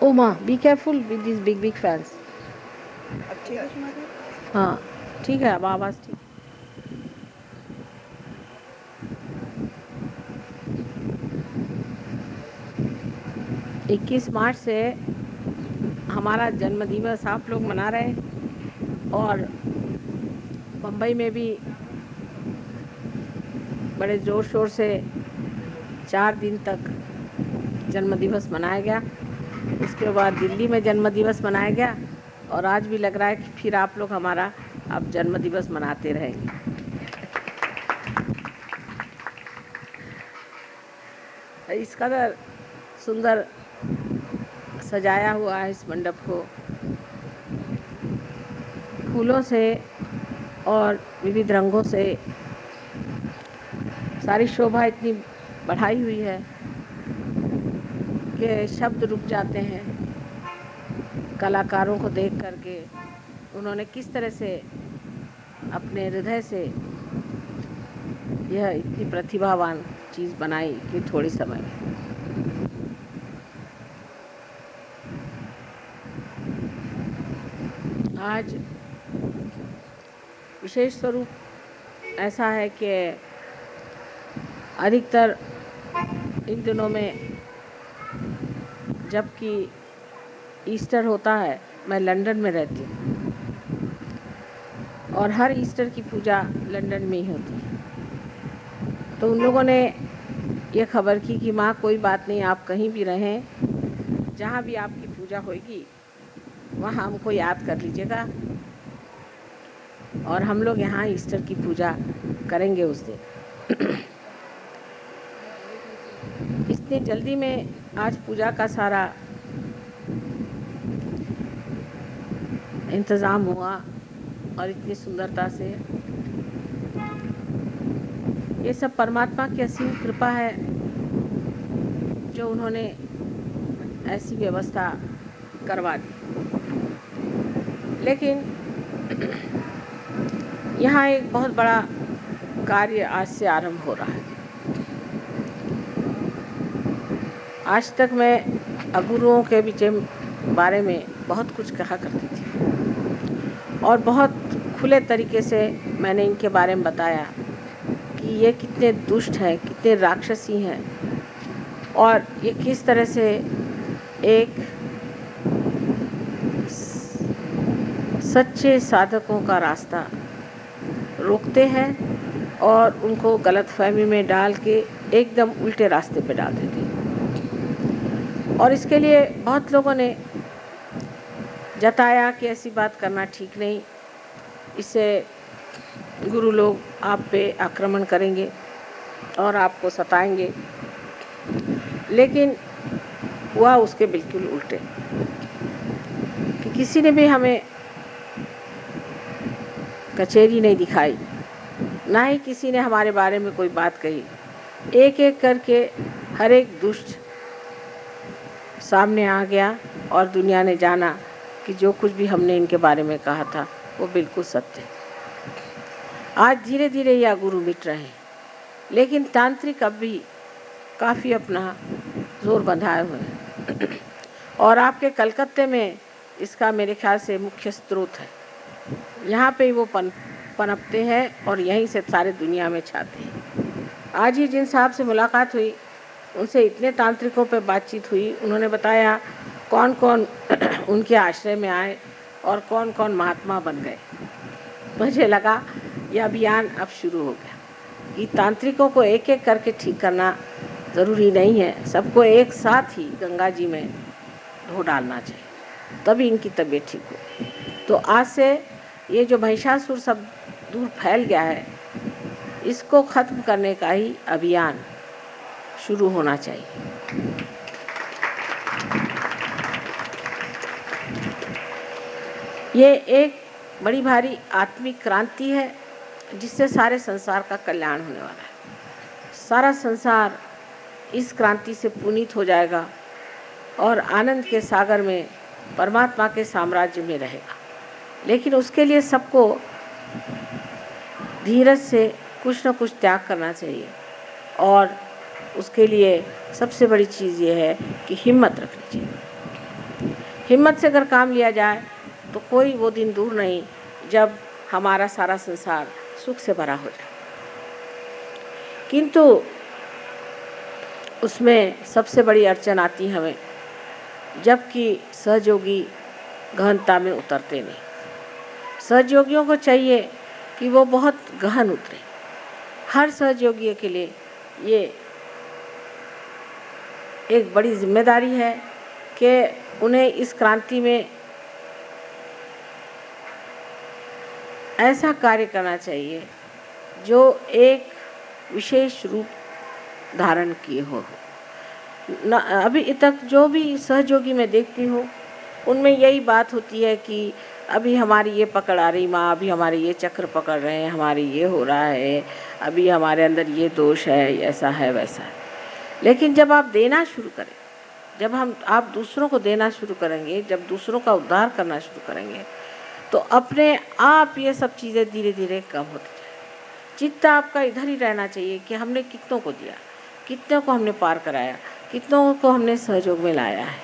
Oh ma, be careful with these big fans. अब ठीक है सुना दे? हाँ ठीक है, अब आवाज़ ठीक। 21 मार्च से हमारा जन्मदिवस आप लोग मना रहे हैं और बम्बई में भी बड़े ज़ोर शोर से 4 दिन तक जन्मदिवस मनाया गया। उसके बाद दिल्ली में जन्मदिवस मनाया गया और आज भी लग रहा है कि फिर आप लोग हमारा अब जन्मदिवस मनाते रहेंगे। इस कदर सुंदर सजाया हुआ है इस मंडप को फूलों से और विविध रंगों से। सारी शोभा इतनी बढ़ाई हुई है कि शब्द रुक जाते हैं कलाकारों को देख करके। उन्होंने किस तरह से अपने हृदय से यह इतनी प्रतिभावान चीज़ बनाई कि थोड़ी समय में। आज विशेष स्वरूप ऐसा है कि अधिकतर इन दिनों में जबकि ईस्टर होता है, मैं लंदन में रहती हूँ और हर ईस्टर की पूजा लंदन में ही होती है। तो उन लोगों ने ये खबर की कि माँ कोई बात नहीं, आप कहीं भी रहें, जहाँ भी आपकी पूजा होगी वहाँ हमको याद कर लीजिएगा और हम लोग यहाँ ईस्टर की पूजा करेंगे उस दिन। इतनी जल्दी में आज पूजा का सारा इंतज़ाम हुआ और इतनी सुंदरता से। ये सब परमात्मा की असीम कृपा है जो उन्होंने ऐसी व्यवस्था करवा दी। लेकिन यहाँ एक बहुत बड़ा कार्य आज से आरंभ हो रहा है। आज तक मैं अगुरुओं के बारे में बहुत कुछ कहा करती थी और बहुत खुले तरीके से मैंने इनके बारे में बताया कि ये कितने दुष्ट हैं, कितने राक्षसी हैं और ये किस तरह से एक सच्चे साधकों का रास्ता रोकते हैं और उनको गलतफहमी में डाल के एकदम उल्टे रास्ते पे डाल देते हैं। और इसके लिए बहुत लोगों ने जताया कि ऐसी बात करना ठीक नहीं, इससे गुरु लोग आप पे आक्रमण करेंगे और आपको सताएंगे। लेकिन हुआ उसके बिल्कुल उल्टे कि किसी ने भी हमें कचहरी नहीं दिखाई, ना ही किसी ने हमारे बारे में कोई बात कही। एक एक करके हर एक दुष्ट सामने आ गया और दुनिया ने जाना कि जो कुछ भी हमने इनके बारे में कहा था वो बिल्कुल सत्य है। आज धीरे धीरे यह गुरु मिट रहे हैं, लेकिन तांत्रिक अब भी काफ़ी अपना जोर बंधाए हुए हैं और आपके कलकत्ते में इसका मेरे ख्याल से मुख्य स्रोत है। यहाँ पे वो पनपते हैं और यहीं से सारे दुनिया में छाते हैं। आज ही जिन साहब से मुलाकात हुई उनसे इतने तांत्रिकों पे बातचीत हुई, उन्होंने बताया कौन कौन उनके आश्रय में आए और कौन कौन महात्मा बन गए। मुझे लगा यह अभियान अब शुरू हो गया कि तांत्रिकों को एक एक करके ठीक करना ज़रूरी नहीं है, सबको एक साथ ही गंगा जी में धो डालना चाहिए, तभी इनकी तबीयत ठीक हो। तो आज से ये जो महिषासुर सब दूर फैल गया है, इसको ख़त्म करने का ही अभियान शुरू होना चाहिए। ये एक बड़ी भारी आत्मिक क्रांति है जिससे सारे संसार का कल्याण होने वाला है। सारा संसार इस क्रांति से पुनीत हो जाएगा और आनंद के सागर में परमात्मा के साम्राज्य में रहेगा। लेकिन उसके लिए सबको धीरज से कुछ न कुछ त्याग करना चाहिए। और उसके लिए सबसे बड़ी चीज़ ये है कि हिम्मत रखनी चाहिए। हिम्मत से अगर काम लिया जाए तो कोई वो दिन दूर नहीं जब हमारा सारा संसार सुख से भरा हो जाए। किंतु उसमें सबसे बड़ी अड़चन आती है हमें, जबकि सहयोगी गहनता में उतरते नहीं। सहयोगियों को चाहिए कि वो बहुत गहन उतरे। हर सहयोगी के लिए ये एक बड़ी जिम्मेदारी है कि उन्हें इस क्रांति में ऐसा कार्य करना चाहिए जो एक विशेष रूप धारण किए हो। अभी तक जो भी सहयोगी मैं देखती हूँ उनमें यही बात होती है कि अभी हमारी ये पकड़ आ रही माँ, अभी हमारे ये चक्र पकड़ रहे हैं, हमारी ये हो रहा है, अभी हमारे अंदर ये दोष है, ऐसा है वैसा है। लेकिन जब आप देना शुरू करें, जब आप दूसरों को देना शुरू करेंगे, जब दूसरों का उद्धार करना शुरू करेंगे, तो अपने आप ये सब चीज़ें धीरे धीरे कम होती जाए। चित्त आपका इधर ही रहना चाहिए कि हमने कितनों को दिया, कितनों को हमने पार कराया, कितनों को हमने सहयोग में लाया है।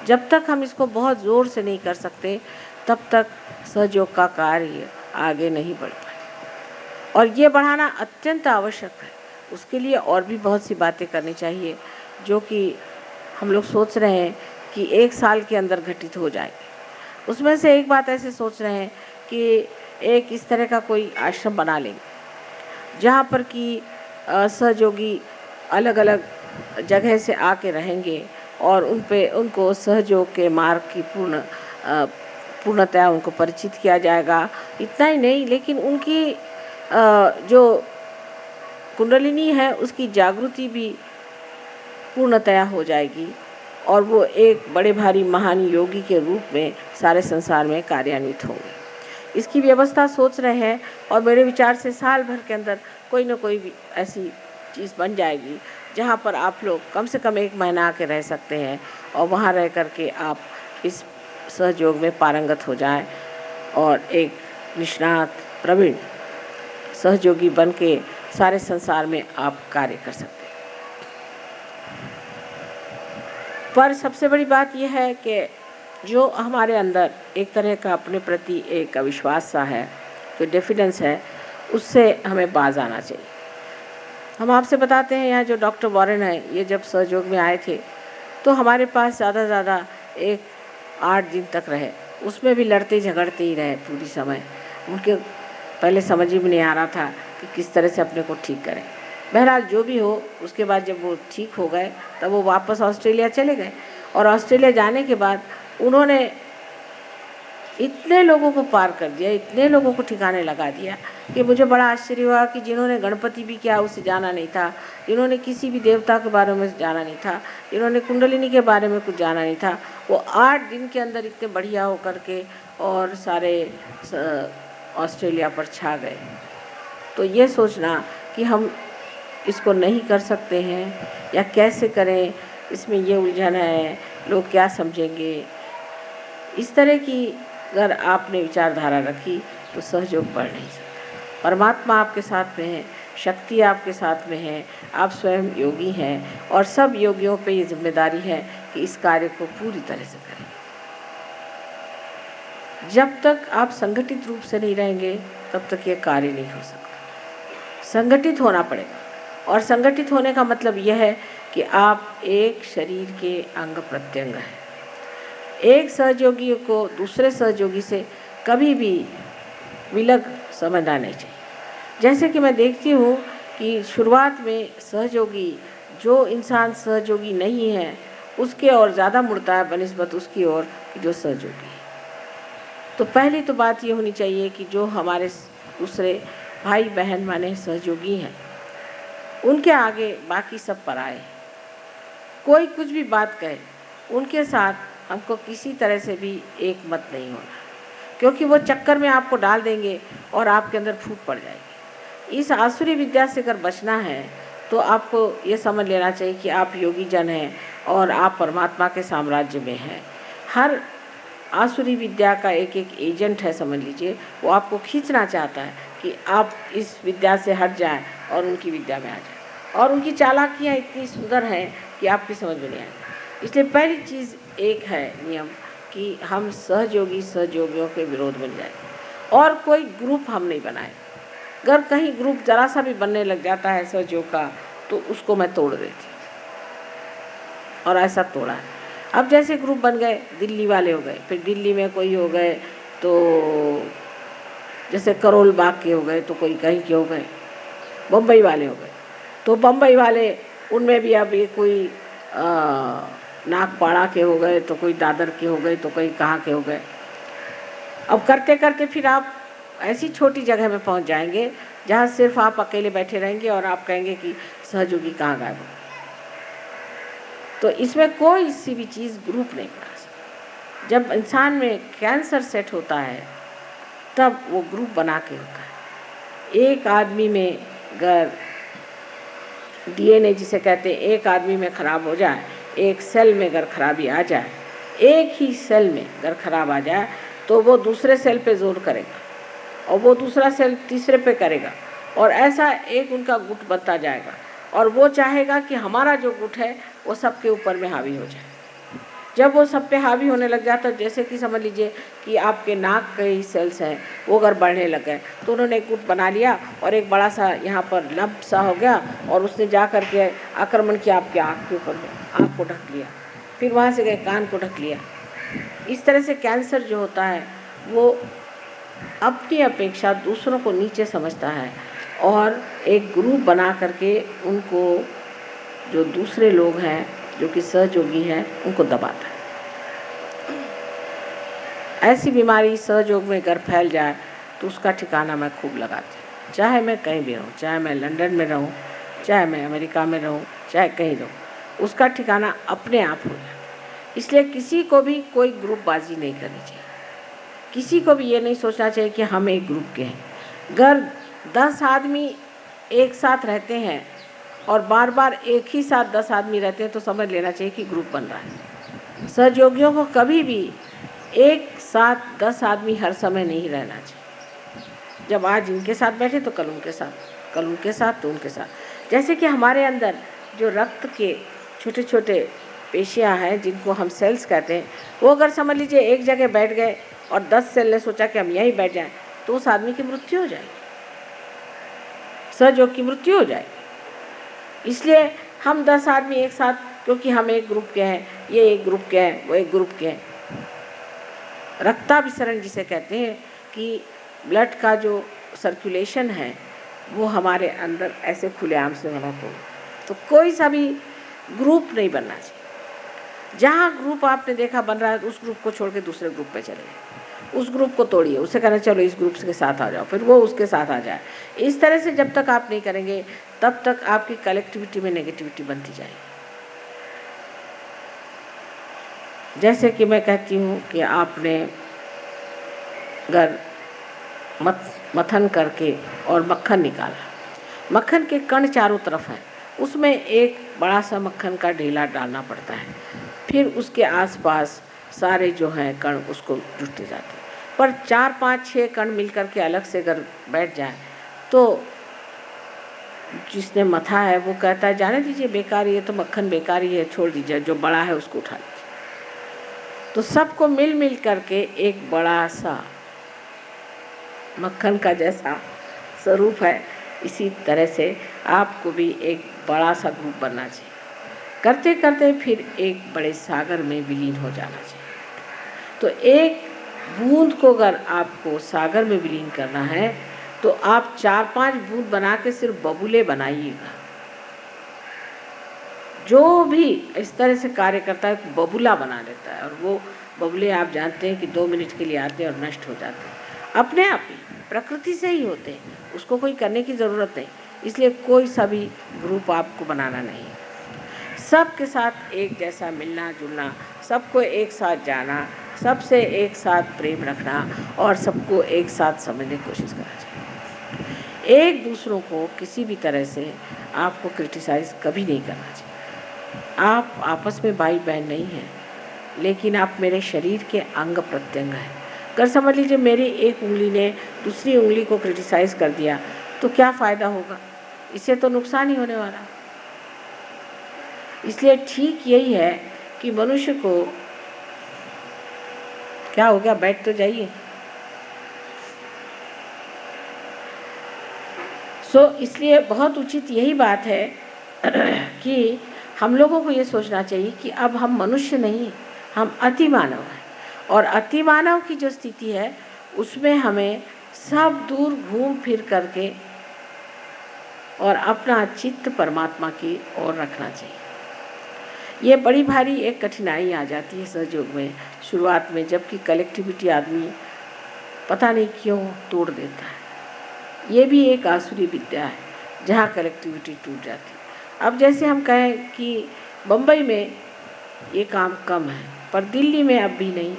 जब तक हम इसको बहुत ज़ोर से नहीं कर सकते तब तक सहयोग का कार्य आगे नहीं बढ़ पाए। और ये बढ़ाना अत्यंत आवश्यक है। उसके लिए और भी बहुत सी बातें करनी चाहिए जो कि हम लोग सोच रहे हैं कि 1 साल के अंदर घटित हो जाएगी। उसमें से एक बात ऐसे सोच रहे हैं कि एक इस तरह का कोई आश्रम बना लेंगे जहाँ पर कि सहयोगी अलग अलग जगह से आके रहेंगे और उनको सहयोग के मार्ग की पूर्णतया उनको परिचित किया जाएगा। इतना ही नहीं, लेकिन उनकी जो कुंडलिनी है उसकी जागृति भी पूर्णतया हो जाएगी और वो एक बड़े भारी महान योगी के रूप में सारे संसार में कार्यान्वित होंगे। इसकी व्यवस्था सोच रहे हैं और मेरे विचार से साल भर के अंदर कोई न कोई भी ऐसी चीज़ बन जाएगी जहाँ पर आप लोग कम से कम 1 महीना आके रह सकते हैं और वहाँ रह कर के आप इस सहयोग में पारंगत हो जाएं और एक निष्णात प्रवीण सहयोगी बन के सारे संसार में आप कार्य कर सकते हैं। पर सबसे बड़ी बात यह है कि जो हमारे अंदर एक तरह का अपने प्रति एक अविश्वास सा है, जो डिफिडेंस है, उससे हमें बाज आना चाहिए। हम आपसे बताते हैं, यहाँ जो डॉक्टर वॉरेन है, ये जब सहयोग में आए थे तो हमारे पास ज़्यादा से ज़्यादा 8 दिन तक रहे। उसमें भी लड़ते झगड़ते ही रहे पूरी समय। उनके पहले समझ ही में नहीं आ रहा था कि किस तरह से अपने को ठीक करें। बहरहाल जो भी हो, उसके बाद जब वो ठीक हो गए तब वो वापस ऑस्ट्रेलिया चले गए और ऑस्ट्रेलिया जाने के बाद उन्होंने इतने लोगों को पार कर दिया, इतने लोगों को ठिकाने लगा दिया कि मुझे बड़ा आश्चर्य हुआ कि जिन्होंने गणपति भी क्या उसे जाना नहीं था, जिन्होंने किसी भी देवता के बारे में जाना नहीं था, जिन्होंने कुंडलिनी के बारे में कुछ जाना नहीं था, वो 8 दिन के अंदर इतने बढ़िया होकर के और सारे ऑस्ट्रेलिया पर छा गए। तो ये सोचना कि हम इसको नहीं कर सकते हैं या कैसे करें, इसमें ये उलझन है, लोग क्या समझेंगे, इस तरह की अगर आपने विचारधारा रखी तो सहयोग बढ़ नहीं सकता। परमात्मा आपके साथ में है, शक्ति आपके साथ में है, आप स्वयं योगी हैं और सब योगियों पे ये जिम्मेदारी है कि इस कार्य को पूरी तरह से करें। जब तक आप संगठित रूप से नहीं रहेंगे तब तक ये कार्य नहीं हो सकता। संगठित होना पड़ेगा और संगठित होने का मतलब यह है कि आप एक शरीर के अंग प्रत्यंग हैं। एक सहयोगी को दूसरे सहयोगी से कभी भी विलग समझना नहीं चाहिए। जैसे कि मैं देखती हूँ कि शुरुआत में सहयोगी, जो इंसान सहयोगी नहीं है उसके और ज़्यादा मुड़ता है बनिस्बत उसकी ओर जो सहयोगी है। तो पहली तो बात ये होनी चाहिए कि जो हमारे दूसरे भाई बहन माने सहयोगी हैं उनके आगे बाकी सब पराए। कोई कुछ भी बात कहे, उनके साथ हमको किसी तरह से भी एक मत नहीं होना, क्योंकि वो चक्कर में आपको डाल देंगे और आपके अंदर फूट पड़ जाएगी। इस आसुरी विद्या से अगर बचना है तो आपको ये समझ लेना चाहिए कि आप योगी जन हैं और आप परमात्मा के साम्राज्य में हैं। हर आसुरी विद्या का एक एक एजेंट है, समझ लीजिए, वो आपको खींचना चाहता है कि आप इस विद्या से हट जाएं और उनकी विद्या में आ जाएं। और उनकी चालाकियाँ इतनी सुंदर हैं कि आपकी समझ में नहीं आएगी। इसलिए पहली चीज़ एक है नियम कि हम सहयोगी सहयोगियों के विरोध बन जाए और कोई ग्रुप हम नहीं बनाए। अगर कहीं ग्रुप जरा सा भी बनने लग जाता है सहयोग का तो उसको मैं तोड़ देती और ऐसा तोड़ा है। अब जैसे ग्रुप बन गए, दिल्ली वाले हो गए, फिर दिल्ली में कोई हो गए तो जैसे करोल बाग के हो गए तो कोई कहीं के हो गए, बम्बई वाले हो गए तो बम्बई वाले उनमें भी अब ये कोई नागपाड़ा के हो गए तो कोई दादर के हो गए तो कोई कहाँ के हो गए। अब करते करते फिर आप ऐसी छोटी जगह में पहुंच जाएंगे जहाँ सिर्फ आप अकेले बैठे रहेंगे और आप कहेंगे कि सहयोगी कहाँ गायब हो। तो इसमें कोई सी भी चीज़ ग्रुप नहीं बना सकती। जब इंसान में कैंसर सेट होता है तब वो ग्रुप बना के होता है। एक आदमी में अगर डीएनए जिसे कहते हैं एक आदमी में ख़राब हो जाए, एक सेल में अगर खराबी आ जाए, एक ही सेल में अगर खराब आ जाए तो वो दूसरे सेल पे जोर करेगा और वो दूसरा सेल तीसरे पे करेगा और ऐसा एक उनका गुट बनता जाएगा और वो चाहेगा कि हमारा जो गुट है वो सबके ऊपर में हावी हो जाए। जब वो सब पे हावी होने लग जाता है, जैसे कि समझ लीजिए कि आपके नाक के ही सेल्स हैं वो अगर बढ़ने लग गए तो उन्होंने एक गुट बना लिया और एक बड़ा सा यहाँ पर लंप सा हो गया और उसने जा कर के आक्रमण किया आपके आँख के ऊपर में, आँख को ढक लिया, फिर वहाँ से गए कान को ढक लिया। इस तरह से कैंसर जो होता है वो अपनी अपेक्षा दूसरों को नीचे समझता है और एक ग्रुप बना करके उनको जो दूसरे लोग हैं जो कि सहयोगी हैं उनको दबाता है। ऐसी बीमारी सहयोग में अगर फैल जाए तो उसका ठिकाना मैं खूब लगाती हूँ। चाहे मैं कहीं भी रहूँ, चाहे मैं लंदन में रहूँ, चाहे मैं अमेरिका में रहूँ, चाहे कहीं रहूँ, उसका ठिकाना अपने आप हो जाए। इसलिए किसी को भी कोई ग्रुपबाजी नहीं करनी चाहिए। किसी को भी ये नहीं सोचना चाहिए कि हम एक ग्रुप के हैं। अगर 10 आदमी एक साथ रहते हैं और बार बार एक ही साथ 10 आदमी रहते हैं तो समझ लेना चाहिए कि ग्रुप बन रहा है। सहयोगियों को कभी भी एक साथ 10 आदमी हर समय नहीं रहना चाहिए। जब आज इनके साथ बैठे तो कल उनके साथ, कल उनके साथ तो उनके साथ। जैसे कि हमारे अंदर जो रक्त के छोटे छोटे पेशियाँ हैं जिनको हम सेल्स कहते हैं, वो अगर समझ लीजिए एक जगह बैठ गए और 10 सेल ने सोचा कि हम यहीं बैठ जाएं तो उस आदमी की मृत्यु हो जाएगी, सहयोग की मृत्यु हो जाएगी। इसलिए हम 10 आदमी एक साथ, क्योंकि हम एक ग्रुप के हैं, ये एक ग्रुप के हैं, वो एक ग्रुप के हैं। रक्ताभिसरण जिसे कहते हैं कि ब्लड का जो सर्कुलेशन है वो हमारे अंदर ऐसे खुलेआम से होना चाहिए। तो कोई सा भी ग्रुप नहीं बनना चाहिए। जहाँ ग्रुप आपने देखा बन रहा है उस ग्रुप को छोड़ के दूसरे ग्रुप पे चले, उस ग्रुप को तोड़िए, उसे कहना चलो इस ग्रुप के साथ आ जाओ, फिर वो उसके साथ आ जाए। इस तरह से जब तक आप नहीं करेंगे तब तक आपकी कलेक्टिविटी में नेगेटिविटी बनती जाएगी। जैसे कि मैं कहती हूँ कि आपने अगर मथन करके और मक्खन निकाला, मक्खन के कण चारों तरफ हैं, उसमें एक बड़ा सा मक्खन का ढेला डालना पड़ता है, फिर उसके आसपास सारे जो हैं कण उसको जुटते जाते हैं। पर 4, 5, 6 कण मिलकर के अलग से अगर बैठ जाए तो जिसने मथा है वो कहता है जाने दीजिए, बेकार, ये तो मक्खन बेकार ही है, छोड़ दीजिए, जो बड़ा है उसको उठा लीजिए। तो सबको मिल मिल करके एक बड़ा सा मक्खन का जैसा स्वरूप है, इसी तरह से आपको भी एक बड़ा सा ग्रुप बनना चाहिए। करते करते फिर एक बड़े सागर में विलीन हो जाना चाहिए। तो एक बूंद को अगर आपको सागर में विलीन करना है तो आप 4-5 बूंद बना के सिर्फ बबूले बनाइएगा। जो भी इस तरह से कार्य करता है बबूला बना लेता है, और वो बबूले आप जानते हैं कि 2 मिनट के लिए आते हैं और नष्ट हो जाते हैं, अपने आप ही प्रकृति से ही होते हैं, उसको कोई करने की ज़रूरत नहीं। इसलिए कोई सा भी ग्रुप आपको बनाना नहीं है। सबके साथ एक जैसा मिलना जुलना, सबको एक साथ जाना, सबसे एक साथ प्रेम रखना और सबको एक साथ समझने की कोशिश करना चाहिए। एक दूसरों को किसी भी तरह से आपको क्रिटिसाइज़ कभी नहीं करना चाहिए। आप आपस में भाई बहन नहीं हैं, लेकिन आप मेरे शरीर के अंग प्रत्यंग हैं। अगर समझ लीजिए मेरी एक उंगली ने दूसरी उंगली को क्रिटिसाइज कर दिया तो क्या फ़ायदा होगा? इससे तो नुकसान ही होने वाला। इसलिए ठीक यही है कि मनुष्य को क्या हो गया, बैठ तो जाइए। इसलिए बहुत उचित यही बात है कि हम लोगों को ये सोचना चाहिए कि अब हम मनुष्य नहीं, हम अतिमानव हैं, और अतिमानव की जो स्थिति है उसमें हमें सब दूर घूम फिर करके और अपना चित्त परमात्मा की ओर रखना चाहिए। ये बड़ी भारी एक कठिनाई आ जाती है सहयोग में शुरुआत में, जबकि कलेक्टिविटी आदमी पता नहीं क्यों तोड़ देता है। ये भी एक आसुरी विद्या है जहाँ कलेक्टिविटी टूट जाती है। अब जैसे हम कहें कि बम्बई में ये काम कम है, पर दिल्ली में अब भी नहीं,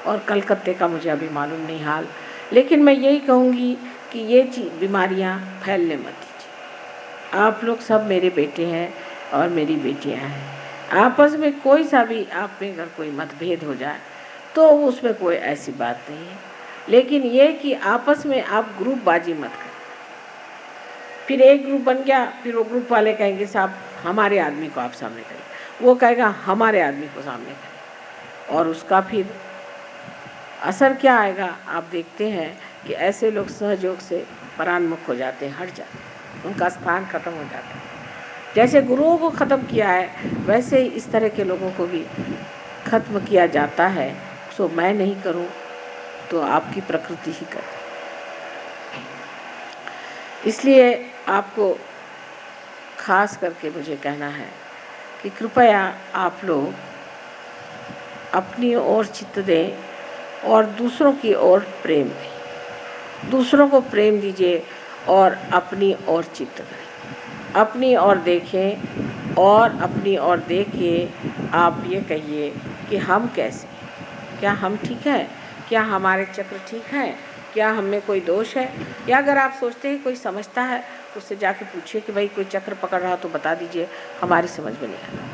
और कलकत्ते का मुझे अभी मालूम नहीं हाल, लेकिन मैं यही कहूँगी कि ये बीमारियाँ फैलने मत दीजिए। आप लोग सब मेरे बेटे हैं और मेरी बेटियाँ हैं। आपस में कोई सा भी आप में अगर कोई मतभेद हो जाए तो उसमें कोई ऐसी बात नहीं है, लेकिन ये कि आपस में आप ग्रुपबाजी मत करें। फिर एक ग्रुप बन गया, फिर वो ग्रुप वाले कहेंगे साहब हमारे आदमी को आप सामने करें, वो कहेगा हमारे आदमी को सामने करें, और उसका फिर असर क्या आएगा आप देखते हैं कि ऐसे लोग सहयोग से परान्मुख हो जाते हैं, हट जाते हैं, उनका स्थान खत्म हो जाता है। जैसे गुरुओं को ख़त्म किया है वैसे ही इस तरह के लोगों को भी ख़त्म किया जाता है। सो मैं नहीं करूं तो आपकी प्रकृति ही करे। इसलिए आपको खास करके मुझे कहना है कि कृपया आप लोग अपनी ओर चित्त दें और दूसरों की ओर प्रेम दें। दूसरों को प्रेम दीजिए और अपनी ओर चित्त दें। अपनी ओर देखें और अपनी ओर देख के आप ये कहिए कि हम कैसे, क्या हम ठीक है, क्या हमारे चक्र ठीक है, क्या हम में कोई दोष है, या अगर आप सोचते हैं कोई समझता है तो उससे जाके पूछिए कि भाई कोई चक्र पकड़ रहा तो बता दीजिए, हमारी समझ में नहीं आता।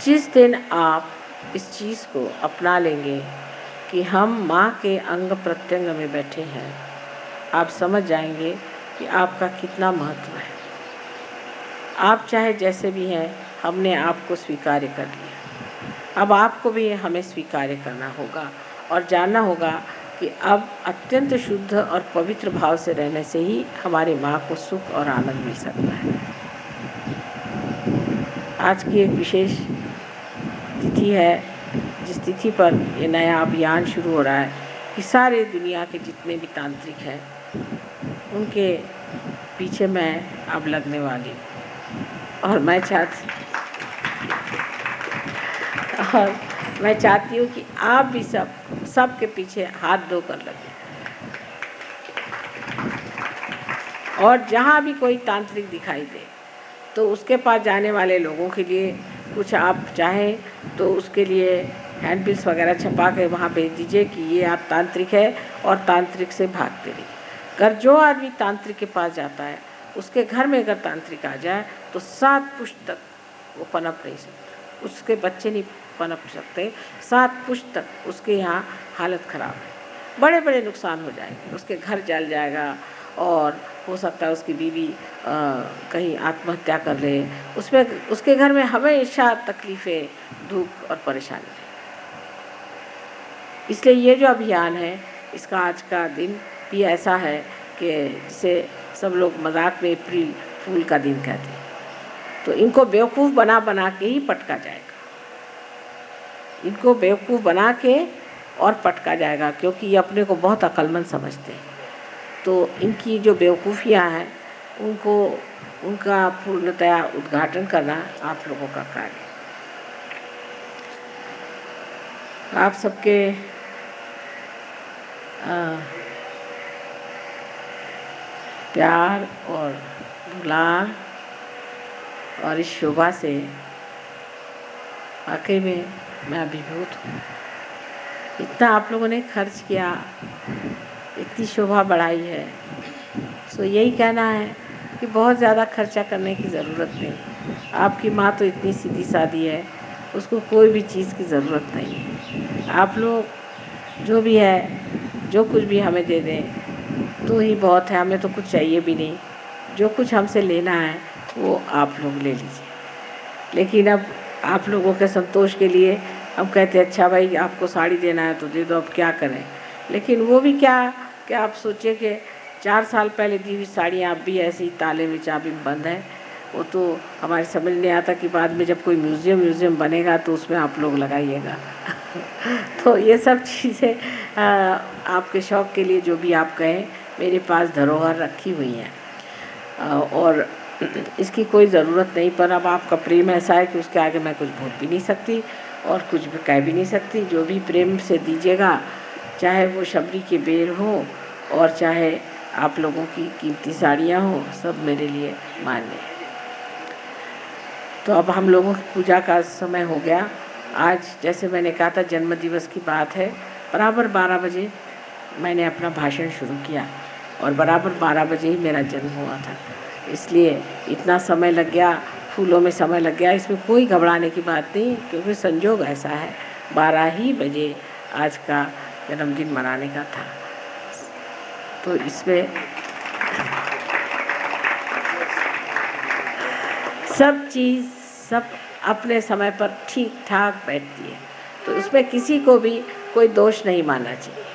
जिस दिन आप इस चीज़ को अपना लेंगे कि हम माँ के अंग प्रत्यंग में बैठे हैं, आप समझ जाएंगे कि आपका कितना महत्व है। आप चाहे जैसे भी हैं, हमने आपको स्वीकार कर लिया। अब आपको भी हमें स्वीकार करना होगा और जानना होगा कि अब अत्यंत शुद्ध और पवित्र भाव से रहने से ही हमारी माँ को सुख और आनंद मिल सकता है। आज की एक विशेष तिथि है, जिस तिथि पर ये नया अभियान शुरू हो रहा है कि सारे दुनिया के जितने भी तांत्रिक हैं उनके पीछे मैं अब लगने वाली हूँ। और मैं चाहती हूँ कि आप भी सब के पीछे हाथ धोकर लगे, और जहाँ भी कोई तांत्रिक दिखाई दे तो उसके पास जाने वाले लोगों के लिए कुछ आप चाहें तो उसके लिए हैंडबिल्स वगैरह छपा के वहाँ भेज दीजिए कि ये आप तांत्रिक है और तांत्रिक से भागते रहिए। अगर जो आदमी तांत्रिक के पास जाता है उसके घर में अगर तांत्रिक आ जाए तो 7 पुश्त तक वो पनप नहीं सकता, उसके बच्चे नहीं पनप सकते, 7 पुश्त तक उसके यहाँ हालत ख़राब है, बड़े बड़े नुकसान हो जाएंगे, उसके घर जल जाएगा और हो सकता है उसकी बीवी कहीं आत्महत्या कर ले, उसमें उसके घर में हमेशा तकलीफ़ें, दुख और परेशानी है। इसलिए ये जो अभियान है इसका आज का दिन भी ऐसा है कि जिसे सब लोग मजाक में अप्रैल फूल का दिन कहते हैं। तो इनको बेवकूफ़ बना के ही पटका जाएगा, इनको बेवकूफ़ बना के और पटका जाएगा, क्योंकि ये अपने को बहुत अक्लमंद समझते हैं। तो इनकी जो बेवकूफ़ियाँ हैं उनका पूर्णतया उद्घाटन करना आप लोगों का कार्य है। आप सबके प्यार और दुलार और इस शोभा से वाकई में मैं अभिभूत हूँ। इतना आप लोगों ने खर्च किया, इतनी शोभा बढ़ाई है, सो यही कहना है कि बहुत ज़्यादा खर्चा करने की ज़रूरत नहीं। आपकी माँ तो इतनी सीधी सादी है, उसको कोई भी चीज़ की ज़रूरत नहीं है। आप लोग जो भी है, जो कुछ भी हमें दे दें तो ही बहुत है, हमें तो कुछ चाहिए भी नहीं। जो कुछ हमसे लेना है वो आप लोग ले लीजिए। लेकिन अब आप लोगों के संतोष के लिए हम कहते हैं अच्छा भाई आपको साड़ी देना है तो दे दो, अब क्या करें। लेकिन वो भी क्या कि आप सोचिए कि 4 साल पहले दी हुई साड़ियाँ अब भी ऐसी ताले में चाबी में बंद है। वो तो हमारे समझ नहीं आता कि बाद में जब कोई म्यूज़ियम बनेगा तो उसमें आप लोग लगाइएगा। तो ये सब चीज़ें आपके शौक़ के लिए जो भी आप कहें, मेरे पास धरोहर रखी हुई हैं और इसकी कोई ज़रूरत नहीं। पर अब आपका प्रेम ऐसा है कि उसके आगे मैं कुछ बोल भी नहीं सकती और कुछ भी कह भी नहीं सकती। जो भी प्रेम से दीजिएगा, चाहे वो शबरी के बेर हो और चाहे आप लोगों की कीमती साड़ियाँ हों, सब मेरे लिए मान्य है। तो अब हम लोगों की पूजा का समय हो गया। आज जैसे मैंने कहा था जन्म दिवस की बात है, बराबर 12 बजे मैंने अपना भाषण शुरू किया और बराबर 12 बजे ही मेरा जन्म हुआ था। इसलिए इतना समय लग गया, फूलों में समय लग गया, इसमें कोई घबराने की बात नहीं, क्योंकि संजोग ऐसा है 12 ही बजे आज का जन्मदिन मनाने का था। तो इसमें सब चीज़ सब अपने समय पर ठीक ठाक बैठती है, तो इसमें किसी को भी कोई दोष नहीं मानना चाहिए।